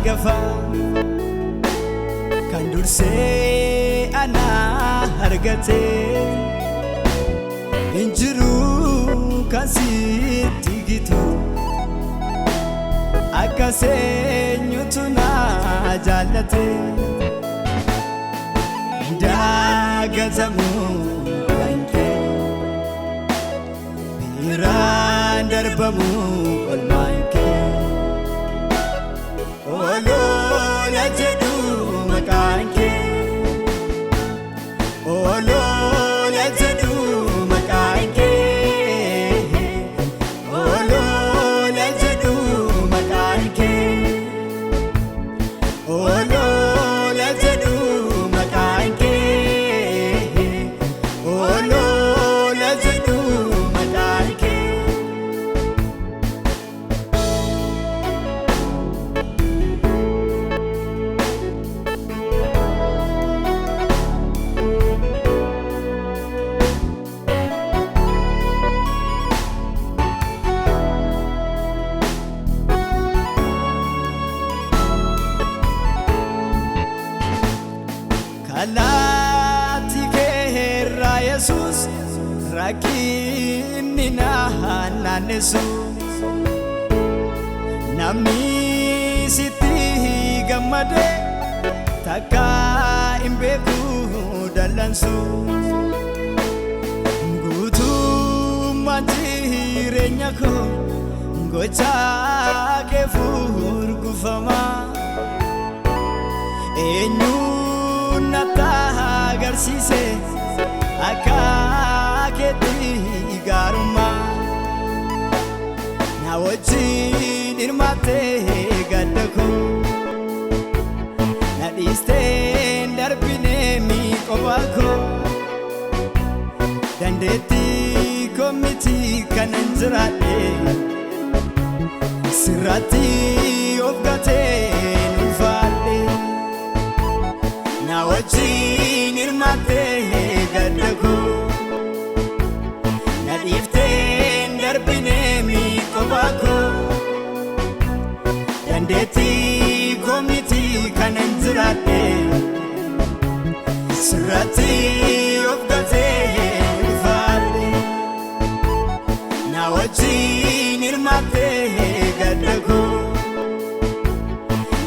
hangafa kan dursee ana argate injiru kan sitti gitu akase nyutuna jaalate dagatamu banke biran darbamu olmanke olo la jedu makanke olo la jedu makanke olo la jedu makanke olo la jedu makanke olo la jedu makanke kalati kera Yesus rakini nahanesu namni siti gamade taka imbeku dalansu gutu majirenya ko gocha ke furgufama enyu nata agarsiise akka keetti gaarummaa na wajjin hirmaattee gadda koo na dhiistee darbine miiqobaa koo dandeettii koo miti kanan jiraadhe sirratti of gatee ulfaadhe na wajjin hirmaattee gadda koo na dhiiftee darbine miiqobaa koo dandeettii koo miti kanan jiraadhe sirratti of gatee ulfaadhe na wajjin hirmaattee gadda koo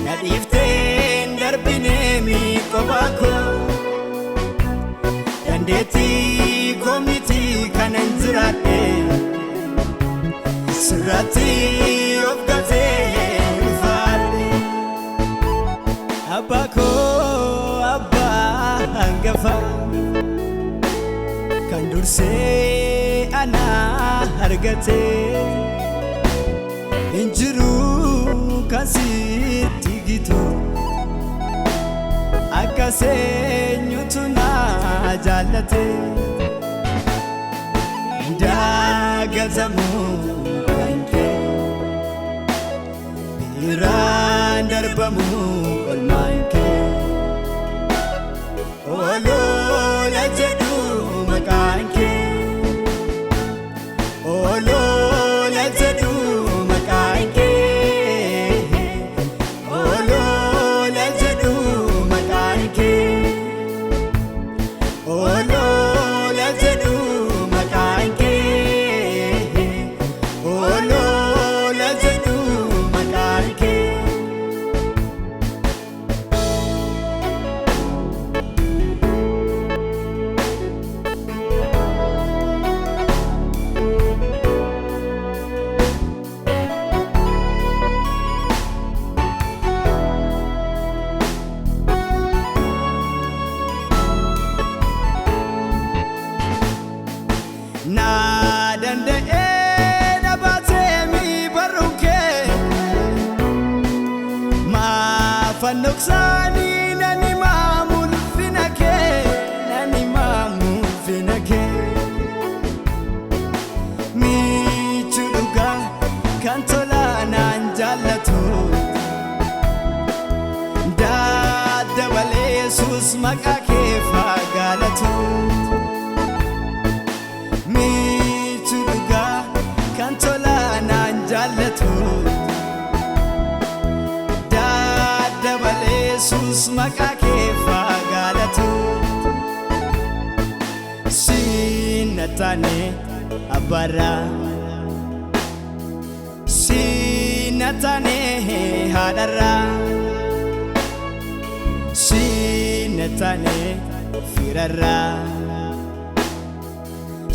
na dhiiftee darbine miiqobaa koo dandeettii koo miti kanan jiraadhe sirratti of gatee ulfaadhe abbaa koo abbaa hangafa kan dursee ana argate injiru kan sitti gitu akase nyutuna jaalate dagatamu banke biran darbamu olmanke olo la jedu makanke olo la jedu makanke olo la jedu makanke olo la jedu makanke olo la jedu makanke na danda'ee dhabatee mi barruuke maafannoksaanii nani maamulfina kee miichu dhugaa kan tolanaan jaallatu daaddabalee Yesuus maqaa kee fagaalatu miichu dhugaa kan tolanaan jaallatu Yesus maqaa kee fagaalatu Sinatane abara Sinatane hadara Sinatane firara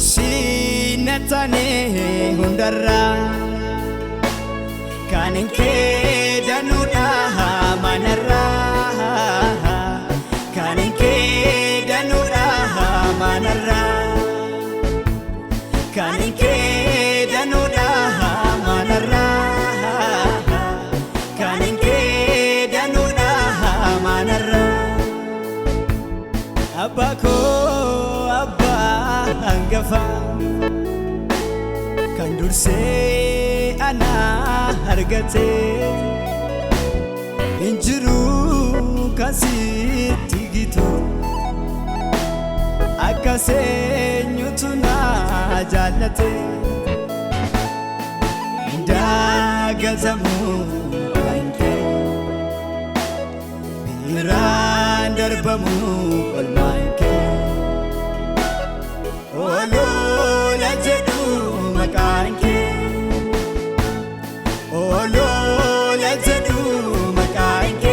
Sinatane hundara Kanin kee danuudha manarra Kanin kee danuudha manarra Kanin kee danuudha manarra Kanin kee danuudha manarra Abba ko abba hangafa Kan dursee ana argate Injiru kasitti gitu Akase nyutu na jaalate Ndagazamu kanke Biraan darbamu olmanke Olola jedhu maqaanke Olola jedhu maqaanke